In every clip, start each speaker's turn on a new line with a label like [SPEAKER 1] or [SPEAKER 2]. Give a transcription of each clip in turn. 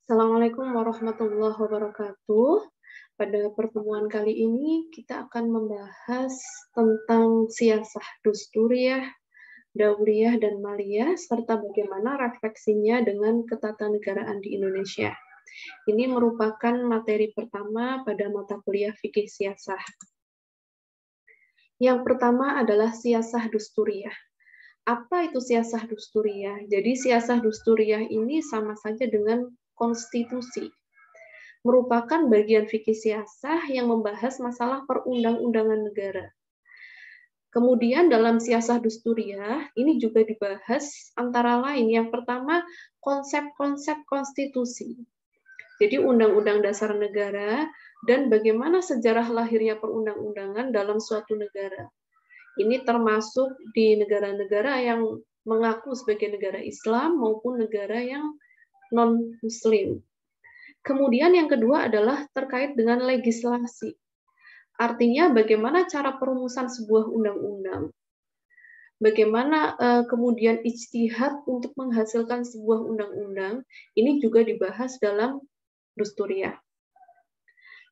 [SPEAKER 1] Assalamualaikum warahmatullahi wabarakatuh. Pada pertemuan kali ini kita akan membahas tentang siasah dusturiyah, dauliyah, dan maliyah, serta bagaimana refleksinya dengan ketatanegaraan di Indonesia. Ini merupakan materi pertama pada mata kuliah fikih siasah. Yang pertama adalah siasah dusturiyah. Apa itu siasah dusturiyah? Jadi siasah dusturiyah ini sama saja dengan konstitusi. Merupakan bagian fikih siasah yang membahas masalah perundang-undangan negara. Kemudian dalam siasah dusturiyah, ini juga dibahas antara lain. Yang pertama, konsep-konsep konstitusi. Jadi undang-undang dasar negara dan bagaimana sejarah lahirnya perundang-undangan dalam suatu negara. Ini termasuk di negara-negara yang mengaku sebagai negara Islam maupun negara yang non-Muslim. Kemudian yang kedua adalah terkait dengan legislasi. Artinya bagaimana cara perumusan sebuah undang-undang. Bagaimana kemudian ijtihad untuk menghasilkan sebuah undang-undang, ini juga dibahas dalam dusturiyah.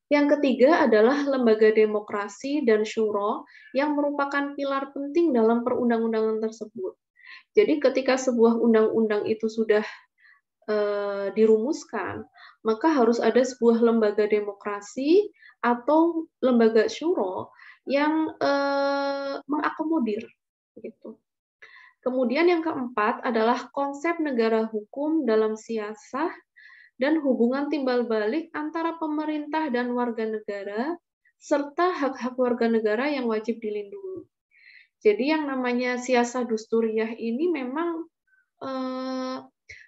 [SPEAKER 1] Yang ketiga adalah lembaga demokrasi dan syuro yang merupakan pilar penting dalam perundang-undangan tersebut. Jadi ketika sebuah undang-undang itu sudah dirumuskan, maka harus ada sebuah lembaga demokrasi atau lembaga syuro yang mengakomodir. Gitu. Kemudian yang keempat adalah konsep negara hukum dalam siasah dan hubungan timbal balik antara pemerintah dan warga negara, serta hak-hak warga negara yang wajib dilindungi. Jadi yang namanya siasah dusturiyah ini memang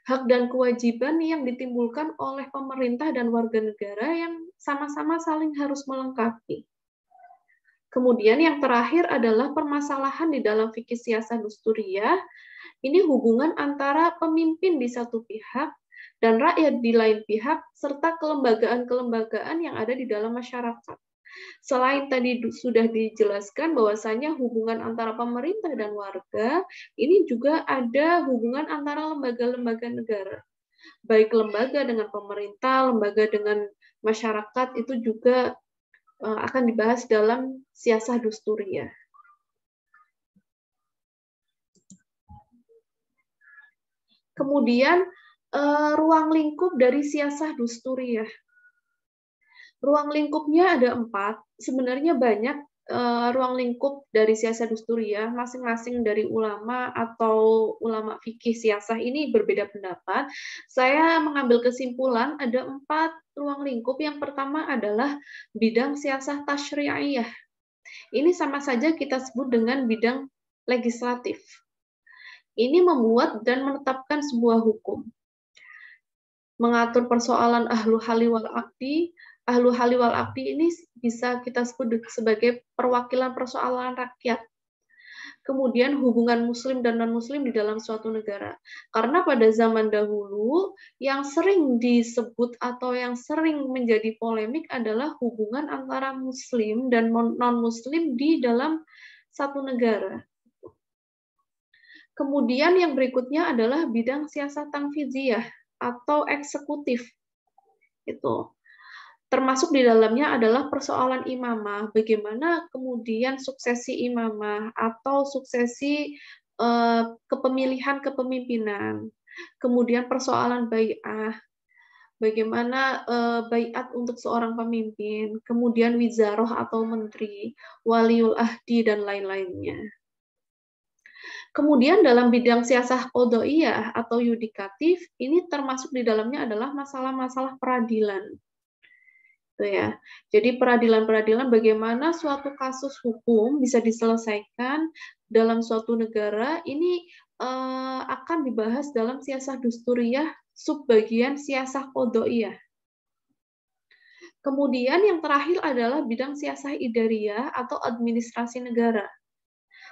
[SPEAKER 1] hak dan kewajiban yang ditimbulkan oleh pemerintah dan warga negara yang sama-sama saling harus melengkapi. Kemudian yang terakhir adalah permasalahan di dalam fikih siasah dusturiyah, ini hubungan antara pemimpin di satu pihak dan rakyat di lain pihak, serta kelembagaan-kelembagaan yang ada di dalam masyarakat. Selain tadi sudah dijelaskan bahwasanya hubungan antara pemerintah dan warga, ini juga ada hubungan antara lembaga-lembaga negara. Baik lembaga dengan pemerintah, lembaga dengan masyarakat, itu juga akan dibahas dalam siasah dusturiyah. Kemudian, ruang lingkup dari siasah dusturiyah. Ruang lingkupnya ada 4. Sebenarnya banyak ruang lingkup dari siasah dusturiyah, masing-masing dari ulama atau ulama fikih siasah ini berbeda pendapat. Saya mengambil kesimpulan ada 4 ruang lingkup. Yang pertama adalah bidang siasah tasyri'iyah. Ini sama saja kita sebut dengan bidang legislatif. Ini membuat dan menetapkan sebuah hukum. Mengatur persoalan ahlu hali wal aqdi. Ahlu hali wal aqdi ini bisa kita sebut sebagai perwakilan persoalan rakyat. Kemudian hubungan muslim dan non-muslim di dalam suatu negara. Karena pada zaman dahulu yang sering disebut atau yang sering menjadi polemik adalah hubungan antara muslim dan non-muslim di dalam satu negara. Kemudian yang berikutnya adalah bidang siasat tanfiziyah atau eksekutif. Itu. Termasuk di dalamnya adalah persoalan imamah, bagaimana kemudian suksesi imamah atau suksesi kepemilihan kepemimpinan. Kemudian persoalan bai'ah, bagaimana baiat untuk seorang pemimpin, kemudian wizaroh atau menteri, waliul ahdi, dan lain-lainnya. Kemudian dalam bidang siasah qodhoiyah atau yudikatif, ini termasuk di dalamnya adalah masalah-masalah peradilan. Ya. Jadi peradilan-peradilan bagaimana suatu kasus hukum bisa diselesaikan dalam suatu negara, ini akan dibahas dalam siasah dusturiyah subbagian siasah qodhoiyah. Kemudian yang terakhir adalah bidang siasah idariyah atau administrasi negara.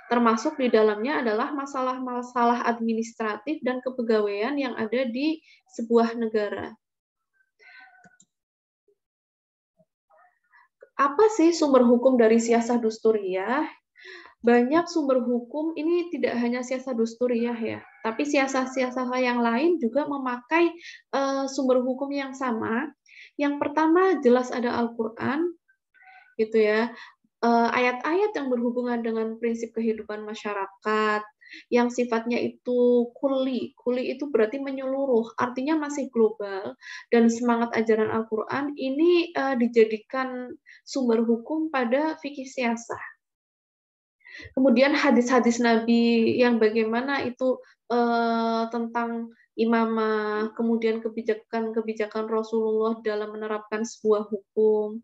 [SPEAKER 1] Termasuk di dalamnya adalah masalah-masalah administratif dan kepegawaian yang ada di sebuah negara. Apa sih sumber hukum dari siasah dusturiyah? Banyak sumber hukum, ini tidak hanya siasah dusturiyah ya, tapi siasah-siasah yang lain juga memakai sumber hukum yang sama. Yang pertama jelas ada Al-Qur'an, gitu ya. Ayat-ayat yang berhubungan dengan prinsip kehidupan masyarakat, yang sifatnya itu kuli. Kuli itu berarti menyeluruh, artinya masih global, dan semangat ajaran Al-Qur'an ini dijadikan sumber hukum pada fikih siasah. Kemudian hadis-hadis Nabi yang bagaimana itu tentang imamah, kemudian kebijakan-kebijakan Rasulullah dalam menerapkan sebuah hukum,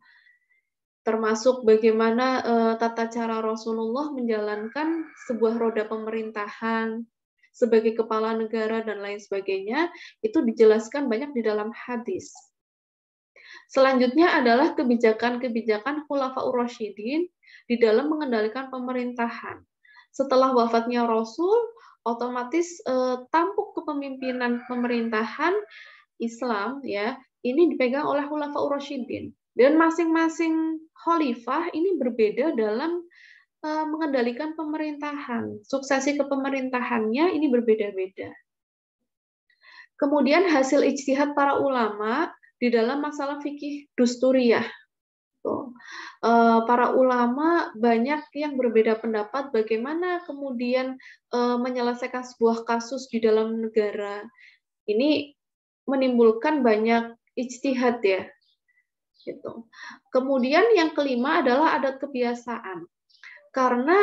[SPEAKER 1] termasuk bagaimana tata cara Rasulullah menjalankan sebuah roda pemerintahan sebagai kepala negara dan lain sebagainya, itu dijelaskan banyak di dalam hadis. Selanjutnya adalah kebijakan-kebijakan Khulafaur Rasyidin di dalam mengendalikan pemerintahan. Setelah wafatnya Rasul, otomatis tampuk kepemimpinan pemerintahan Islam ya, ini dipegang oleh Khulafaur Rasyidin. Dan masing-masing khalifah ini berbeda dalam mengendalikan pemerintahan. Suksesi kepemerintahannya ini berbeda-beda. Kemudian hasil ijtihad para ulama di dalam masalah fikih dusturiyah. Para ulama banyak yang berbeda pendapat bagaimana kemudian menyelesaikan sebuah kasus di dalam negara. Ini menimbulkan banyak ijtihad ya. Gitu. Kemudian yang kelima adalah adat kebiasaan. Karena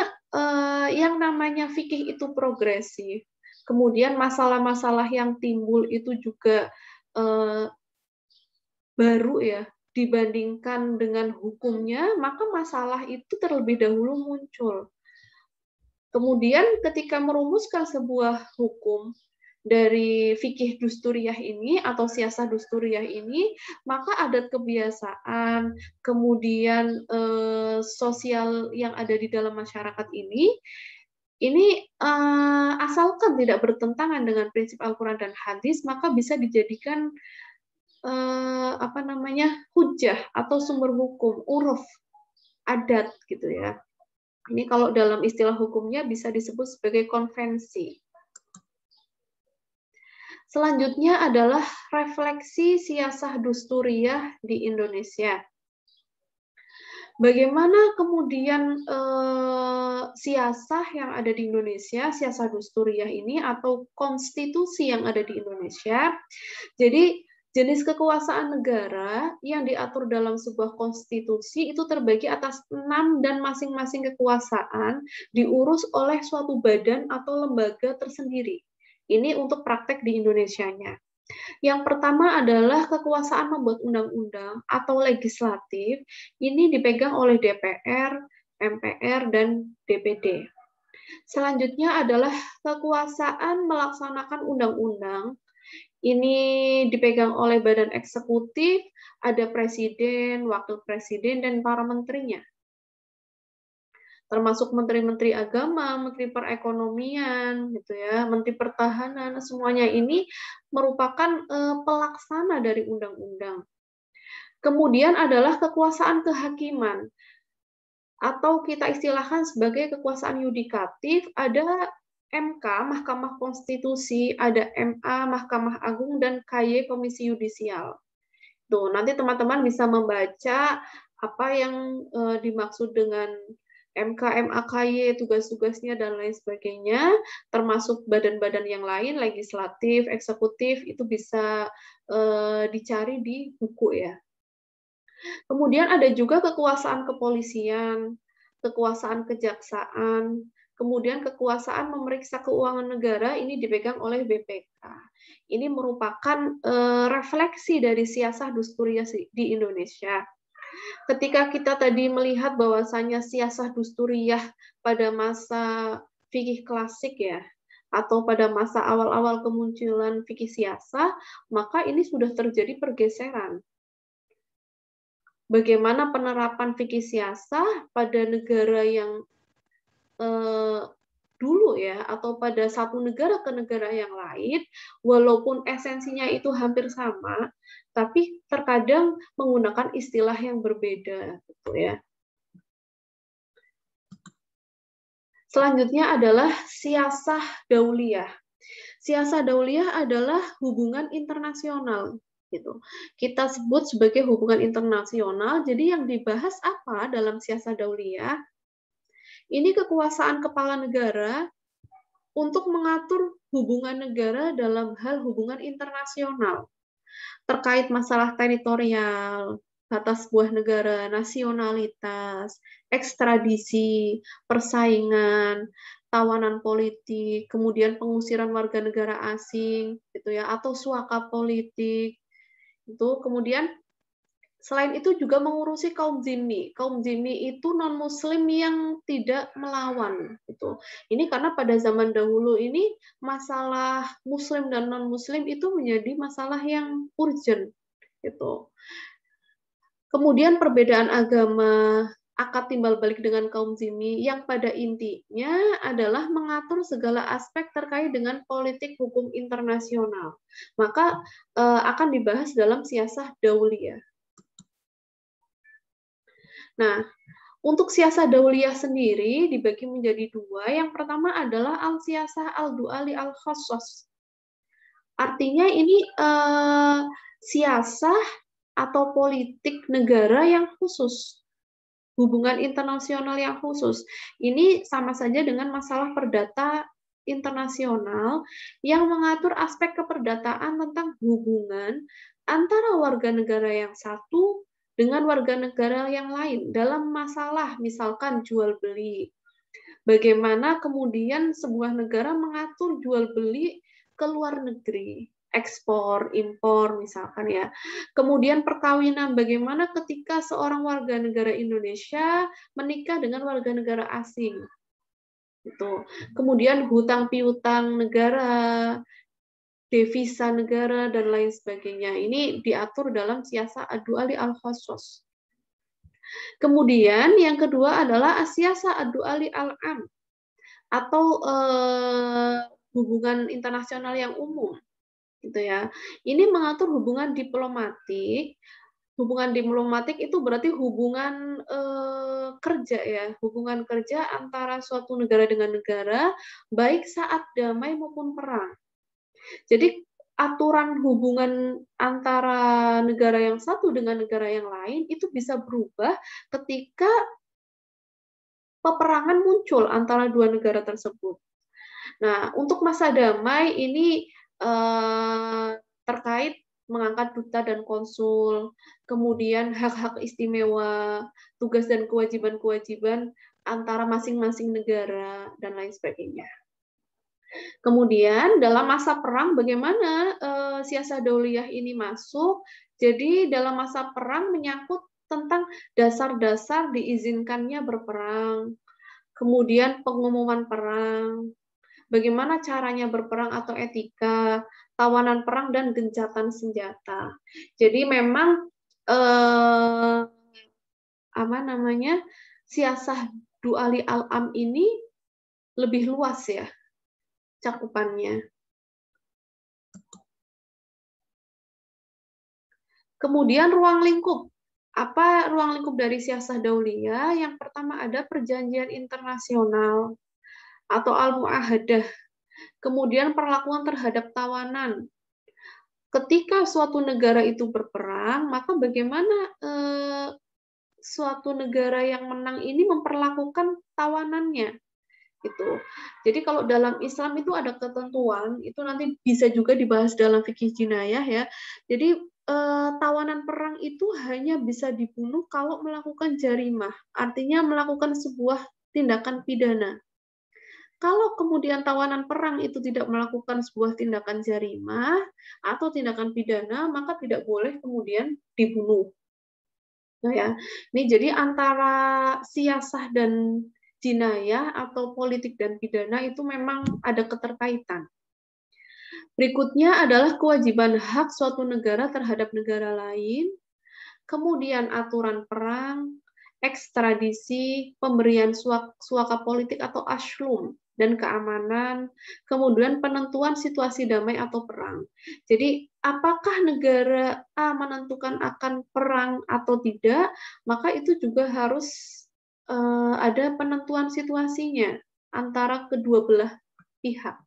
[SPEAKER 1] yang namanya fikih itu progresif. Kemudian masalah-masalah yang timbul itu juga baru ya, dibandingkan dengan hukumnya, maka masalah itu terlebih dahulu muncul. Kemudian ketika merumuskan sebuah hukum dari fikih dusturiyah ini atau siasah dusturiyah ini, maka adat kebiasaan, kemudian sosial yang ada di dalam masyarakat ini asalkan tidak bertentangan dengan prinsip Al-Quran dan hadis, maka bisa dijadikan hujah atau sumber hukum, uruf, adat gitu ya. Ini kalau dalam istilah hukumnya bisa disebut sebagai konvensi. Selanjutnya adalah refleksi siasah dusturiyah di Indonesia. Bagaimana kemudian siasah yang ada di Indonesia, siasah dusturiyah ini atau konstitusi yang ada di Indonesia. Jadi jenis kekuasaan negara yang diatur dalam sebuah konstitusi itu terbagi atas 6 dan masing-masing kekuasaan diurus oleh suatu badan atau lembaga tersendiri. Ini untuk praktek di Indonesianya. Yang pertama adalah kekuasaan membuat undang-undang atau legislatif. Ini dipegang oleh DPR, MPR, dan DPD. Selanjutnya adalah kekuasaan melaksanakan undang-undang. Ini dipegang oleh badan eksekutif, ada presiden, wakil presiden, dan para menterinya. Termasuk menteri-menteri agama, menteri perekonomian, gitu ya, menteri pertahanan, semuanya ini merupakan pelaksana dari undang-undang. Kemudian adalah kekuasaan kehakiman, atau kita istilahkan sebagai kekuasaan yudikatif, ada MK, Mahkamah Konstitusi, ada MA, Mahkamah Agung, dan KY, Komisi Yudisial. Tuh, nanti teman-teman bisa membaca apa yang dimaksud dengan MK, MA, KY, tugas-tugasnya, dan lain sebagainya, termasuk badan-badan yang lain, legislatif, eksekutif, itu bisa dicari di buku ya. Kemudian ada juga kekuasaan kepolisian, kekuasaan kejaksaan, kemudian kekuasaan memeriksa keuangan negara ini dipegang oleh BPK. Ini merupakan refleksi dari siasah dusturiyah di Indonesia. Ketika kita tadi melihat bahwasanya siasah dusturiyah pada masa fikih klasik ya, atau pada masa awal-awal kemunculan fikih siasah, maka ini sudah terjadi pergeseran. Bagaimana penerapan fikih siasah pada negara yang dulu ya, atau pada satu negara ke negara yang lain, walaupun esensinya itu hampir sama, tapi terkadang menggunakan istilah yang berbeda, gitu ya. Selanjutnya adalah siasah dauliyah. Siasa dauliyah adalah hubungan internasional, gitu. Kita sebut sebagai hubungan internasional. Jadi yang dibahas apa dalam siasa dauliyah? Ini kekuasaan kepala negara untuk mengatur hubungan negara dalam hal hubungan internasional terkait masalah teritorial, batas sebuah negara, nasionalitas, ekstradisi, persaingan, tawanan politik, kemudian pengusiran warga negara asing, gitu ya, atau suaka politik. Itu kemudian selain itu juga mengurusi kaum zimmi. Kaum zimmi itu non-muslim yang tidak melawan. Gitu. Ini karena pada zaman dahulu ini masalah muslim dan non-muslim itu menjadi masalah yang urgent. Gitu. Kemudian perbedaan agama, akad timbal balik dengan kaum zimmi yang pada intinya adalah mengatur segala aspek terkait dengan politik hukum internasional. Maka akan dibahas dalam siasah dauliyah. Nah, untuk siasah dauliyah sendiri dibagi menjadi dua. Yang pertama adalah al-siasah al-du'ali al-khassas. Artinya ini siasah atau politik negara yang khusus. Hubungan internasional yang khusus. Ini sama saja dengan masalah perdata internasional yang mengatur aspek keperdataan tentang hubungan antara warga negara yang satu dengan warga negara yang lain dalam masalah misalkan jual beli. Bagaimana kemudian sebuah negara mengatur jual beli ke luar negeri, ekspor, impor misalkan ya. Kemudian perkawinan, bagaimana ketika seorang warga negara Indonesia menikah dengan warga negara asing. Gitu. Kemudian hutang piutang negara, devisa negara dan lain sebagainya. Ini diatur dalam siasah ad-du'ali al-khassas. Kemudian yang kedua adalah siasah ad-du'ali al-am atau hubungan internasional yang umum. Gitu ya. Ini mengatur hubungan diplomatik. Hubungan diplomatik itu berarti hubungan kerja ya, hubungan kerja antara suatu negara dengan negara, baik saat damai maupun perang. Jadi aturan hubungan antara negara yang satu dengan negara yang lain itu bisa berubah ketika peperangan muncul antara dua negara tersebut. Nah, untuk masa damai ini terkait mengangkat duta dan konsul, kemudian hak-hak istimewa, tugas dan kewajiban-kewajiban antara masing-masing negara, dan lain sebagainya. Kemudian dalam masa perang bagaimana siasah dauliyah ini masuk? Jadi dalam masa perang menyangkut tentang dasar-dasar diizinkannya berperang, kemudian pengumuman perang, bagaimana caranya berperang atau etika, tawanan perang dan gencatan senjata. Jadi memang siasah du'ali al-am ini lebih luas ya cakupannya. Kemudian ruang lingkup. Apa ruang lingkup dari siasah dauliyah? Yang pertama ada perjanjian internasional atau al-mu'ahadah. Kemudian perlakuan terhadap tawanan. Ketika suatu negara itu berperang, maka bagaimana suatu negara yang menang ini memperlakukan tawanannya? Gitu. Jadi kalau dalam Islam itu ada ketentuan, itu nanti bisa juga dibahas dalam fikih jinayah ya. Jadi tawanan perang itu hanya bisa dibunuh kalau melakukan jarimah, artinya melakukan sebuah tindakan pidana. Kalau kemudian tawanan perang itu tidak melakukan sebuah tindakan jarimah atau tindakan pidana, maka tidak boleh kemudian dibunuh. Nah ya, ini jadi antara siasah dan jinayah atau politik dan pidana itu memang ada keterkaitan. Berikutnya adalah kewajiban hak suatu negara terhadap negara lain, kemudian aturan perang, ekstradisi, pemberian suaka politik atau ashlum, dan keamanan, kemudian penentuan situasi damai atau perang. Jadi, apakah negara A menentukan akan perang atau tidak, maka itu juga harus ada penentuan situasinya antara kedua belah pihak.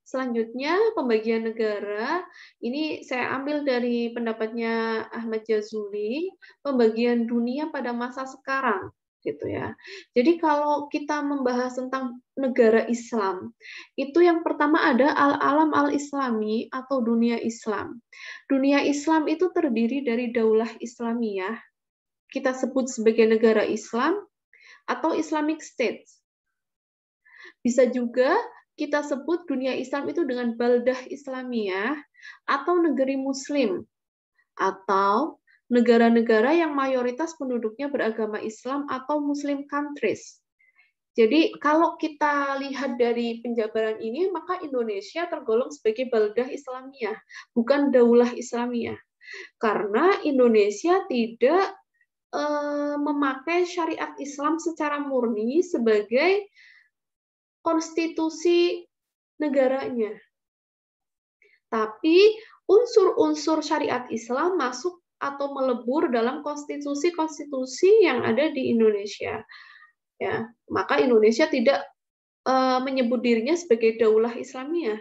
[SPEAKER 1] Selanjutnya, pembagian negara, ini saya ambil dari pendapatnya Ahmad Jazuli, pembagian dunia pada masa sekarang, gitu ya. Jadi kalau kita membahas tentang negara Islam, itu yang pertama ada al-alam al-islami atau dunia Islam. Dunia Islam itu terdiri dari daulah Islamiyah, kita sebut sebagai negara Islam, atau Islamic State. Bisa juga kita sebut dunia Islam itu dengan baldah Islamiyah atau negeri Muslim atau negara-negara yang mayoritas penduduknya beragama Islam atau Muslim countries. Jadi kalau kita lihat dari penjabaran ini, maka Indonesia tergolong sebagai baldah Islamiyah, bukan daulah Islamiyah. Karena Indonesia tidak memakai syariat Islam secara murni sebagai konstitusi negaranya. Tapi unsur-unsur syariat Islam masuk atau melebur dalam konstitusi-konstitusi yang ada di Indonesia. Ya, maka Indonesia tidak menyebut dirinya sebagai daulah Islamiyah,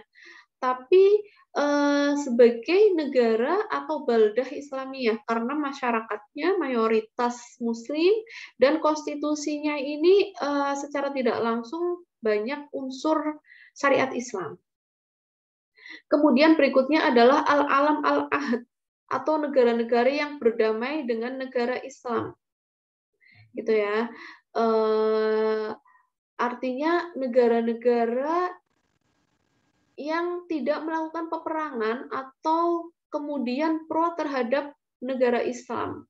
[SPEAKER 1] tapi sebagai negara atau baldah Islamiyah karena masyarakatnya mayoritas Muslim dan konstitusinya ini secara tidak langsung banyak unsur syariat Islam. Kemudian berikutnya adalah al-alam al-ahd atau negara-negara yang berdamai dengan negara Islam. Gitu ya. Artinya negara-negara yang tidak melakukan peperangan atau kemudian pro terhadap negara Islam.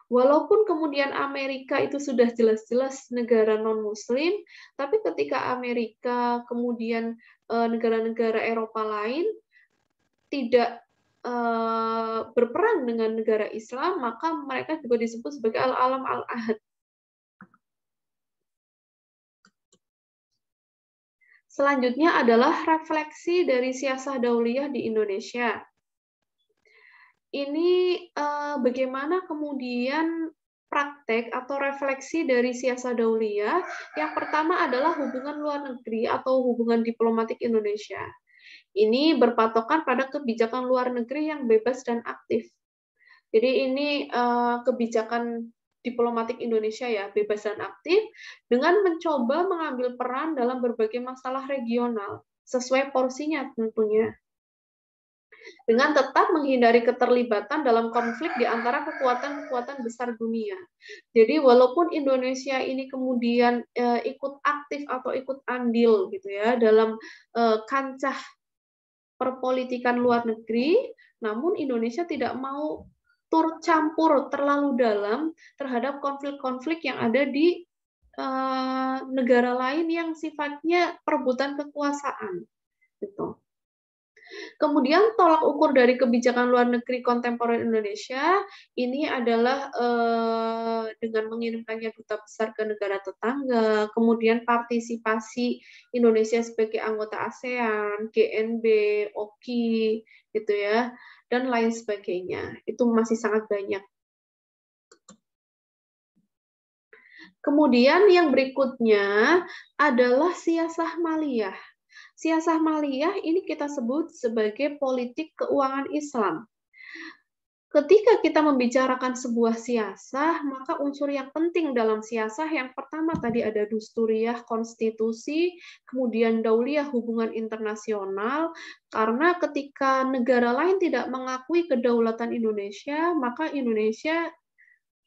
[SPEAKER 1] Walaupun kemudian Amerika itu sudah jelas-jelas negara non-Muslim, tapi ketika Amerika kemudian negara-negara Eropa lain tidak berperang dengan negara Islam, maka mereka juga disebut sebagai al-alam al-ahd. Selanjutnya adalah refleksi dari siasah dauliyah di Indonesia. Ini bagaimana kemudian praktek atau refleksi dari siasah dauliyah. Yang pertama adalah hubungan luar negeri atau hubungan diplomatik Indonesia. Ini berpatokan pada kebijakan luar negeri yang bebas dan aktif. Jadi ini kebijakan diplomatik Indonesia ya, bebas dan aktif, dengan mencoba mengambil peran dalam berbagai masalah regional, sesuai porsinya tentunya. Dengan tetap menghindari keterlibatan dalam konflik di antara kekuatan-kekuatan besar dunia. Jadi walaupun Indonesia ini kemudian ikut aktif atau ikut andil gitu ya dalam kancah perpolitikan luar negeri, namun Indonesia tidak mau turut campur terlalu dalam terhadap konflik-konflik yang ada di negara lain yang sifatnya perebutan kekuasaan. Gitu. Kemudian tolak ukur dari kebijakan luar negeri kontemporer Indonesia ini adalah dengan mengirimkannya duta besar ke negara tetangga, kemudian partisipasi Indonesia sebagai anggota ASEAN, GNB, OKI, gitu ya, dan lain sebagainya. Itu masih sangat banyak. Kemudian yang berikutnya adalah siasah maliyah. Siasah maliyah ini kita sebut sebagai politik keuangan Islam. Ketika kita membicarakan sebuah siasah, maka unsur yang penting dalam siasah yang pertama tadi ada dusturiyah, konstitusi, kemudian dauliyah, hubungan internasional, karena ketika negara lain tidak mengakui kedaulatan Indonesia, maka Indonesia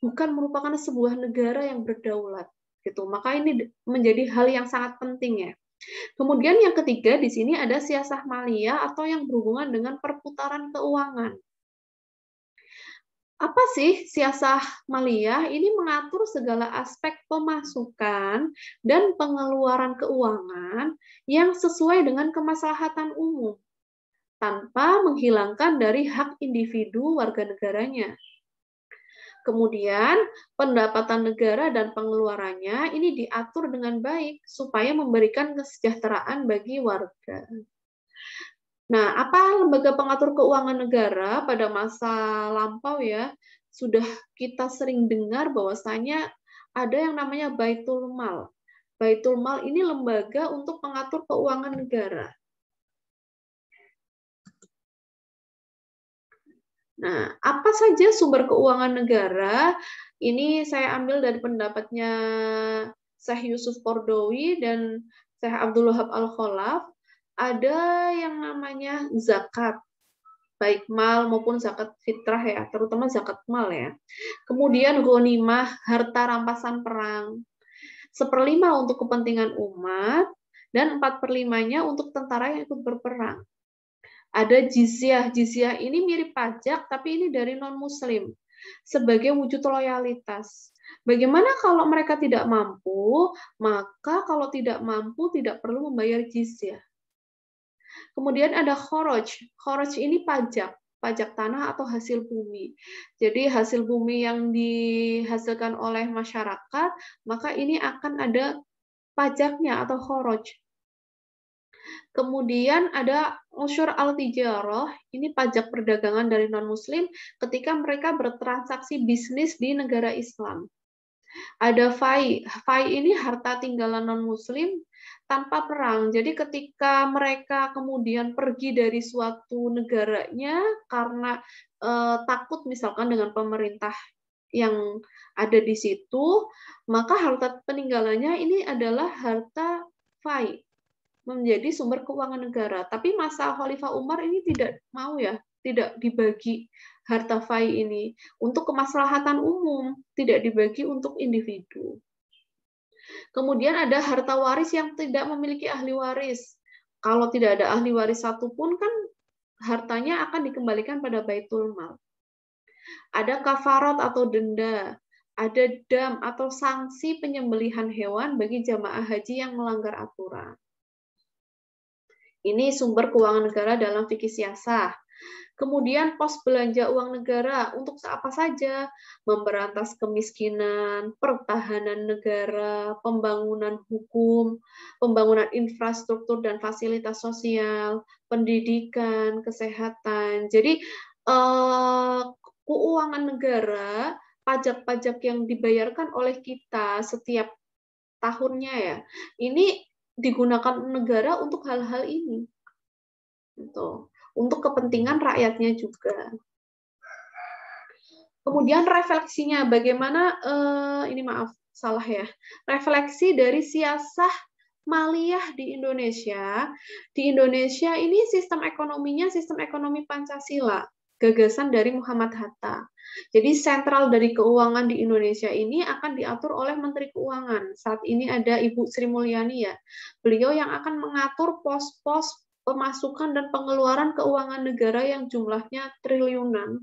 [SPEAKER 1] bukan merupakan sebuah negara yang berdaulat. Gitu. Maka ini menjadi hal yang sangat penting ya. Kemudian yang ketiga di sini ada siasah maliyah atau yang berhubungan dengan perputaran keuangan. Apa sih siasah maliyah? Ini mengatur segala aspek pemasukan dan pengeluaran keuangan yang sesuai dengan kemaslahatan umum tanpa menghilangkan dari hak individu warga negaranya. Kemudian, pendapatan negara dan pengeluarannya ini diatur dengan baik supaya memberikan kesejahteraan bagi warga. Nah, apa lembaga pengatur keuangan negara pada masa lampau ya, sudah kita sering dengar bahwasanya ada yang namanya Baitul Mal. Baitul Mal ini lembaga untuk pengatur keuangan negara. Nah, apa saja sumber keuangan negara? Ini saya ambil dari pendapatnya Syekh Yusuf Kordowi dan Syekh Abdul Wahab Al-Khalaf. Ada yang namanya zakat, baik mal maupun zakat fitrah ya, terutama zakat mal ya. Kemudian ghanimah, harta rampasan perang. 1/5 untuk kepentingan umat, dan 4/5-nya untuk tentara yang ikut berperang. Ada jizyah. Jizyah ini mirip pajak, tapi ini dari non-muslim. Sebagai wujud loyalitas. Bagaimana kalau mereka tidak mampu? Maka kalau tidak mampu, tidak perlu membayar jizyah. Kemudian ada kharaj. Kharaj ini pajak. Pajak tanah atau hasil bumi. Jadi hasil bumi yang dihasilkan oleh masyarakat, maka ini akan ada pajaknya atau kharaj. Kemudian ada usyur al-tijarah, ini pajak perdagangan dari non-muslim ketika mereka bertransaksi bisnis di negara Islam. Ada fai. Fai ini harta tinggalan non-muslim tanpa perang. Jadi ketika mereka kemudian pergi dari suatu negaranya karena takut misalkan dengan pemerintah yang ada di situ, maka harta peninggalannya ini adalah harta fai, menjadi sumber keuangan negara. Tapi masa Khalifah Umar ini tidak mau ya, tidak dibagi harta fai ini untuk kemaslahatan umum, tidak dibagi untuk individu. Kemudian ada harta waris yang tidak memiliki ahli waris. Kalau tidak ada ahli waris satupun kan hartanya akan dikembalikan pada Baitul Mal. Ada kafarat atau denda, ada dam atau sanksi penyembelihan hewan bagi jamaah haji yang melanggar aturan. Ini sumber keuangan negara dalam fikih siasah. Kemudian pos belanja uang negara untuk apa saja? Memberantas kemiskinan, pertahanan negara, pembangunan hukum, pembangunan infrastruktur dan fasilitas sosial, pendidikan, kesehatan. Jadi keuangan negara, pajak-pajak yang dibayarkan oleh kita setiap tahunnya ya, ini digunakan negara untuk hal-hal ini, gitu. Untuk kepentingan rakyatnya juga. Kemudian refleksinya, bagaimana ini maaf salah ya, refleksi dari siasah maliyah di Indonesia. Di Indonesia ini sistem ekonominya sistem ekonomi Pancasila, gagasan dari Muhammad Hatta. Jadi sentral dari keuangan di Indonesia ini akan diatur oleh Menteri Keuangan. Saat ini ada Ibu Sri Mulyani ya. Beliau yang akan mengatur pos-pos pemasukan dan pengeluaran keuangan negara yang jumlahnya triliunan.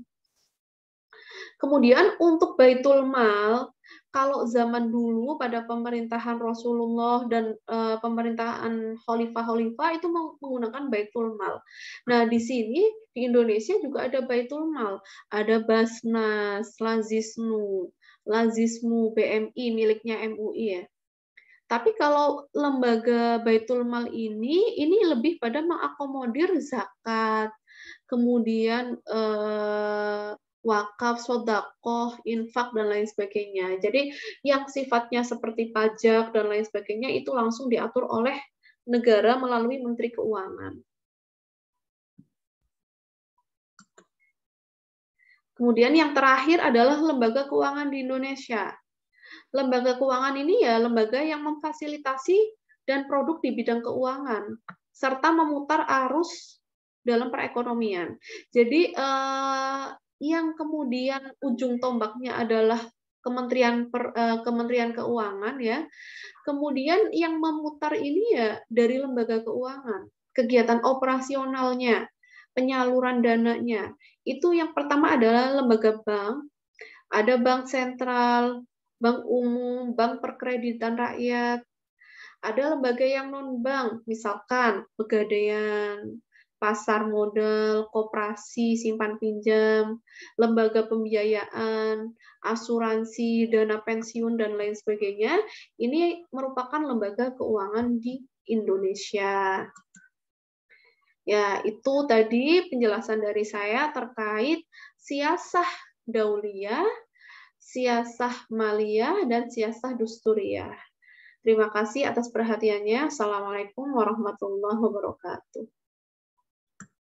[SPEAKER 1] Kemudian untuk Baitul Mal, kalau zaman dulu pada pemerintahan Rasulullah dan pemerintahan khalifah-khalifah itu menggunakan Baitul Mal. Nah, di sini di Indonesia juga ada Baitul Mal, ada Basnas, Lazismu, BMI miliknya MUI ya. Tapi kalau lembaga Baitul Mal ini lebih pada mengakomodir zakat, kemudian wakaf, sodakoh, infak, dan lain sebagainya. Jadi yang sifatnya seperti pajak dan lain sebagainya itu langsung diatur oleh negara melalui Menteri Keuangan. Kemudian yang terakhir adalah lembaga keuangan di Indonesia. Lembaga keuangan ini ya lembaga yang memfasilitasi dan produk di bidang keuangan, serta memutar arus dalam perekonomian. Jadi yang kemudian ujung tombaknya adalah Kementerian Keuangan ya. Kemudian yang memutar ini ya dari lembaga keuangan, kegiatan operasionalnya, penyaluran dananya. Itu yang pertama adalah lembaga bank, ada bank sentral, bank umum, bank perkreditan rakyat, ada lembaga yang non-bank, misalkan Pegadaian, pasar modal, koperasi, simpan pinjam, lembaga pembiayaan, asuransi, dana pensiun, dan lain sebagainya. Ini merupakan lembaga keuangan di Indonesia. Ya, itu tadi penjelasan dari saya terkait siasah dauliyah, siasah maliyah, dan siasah dusturiyah. Terima kasih atas perhatiannya. Assalamualaikum warahmatullahi wabarakatuh.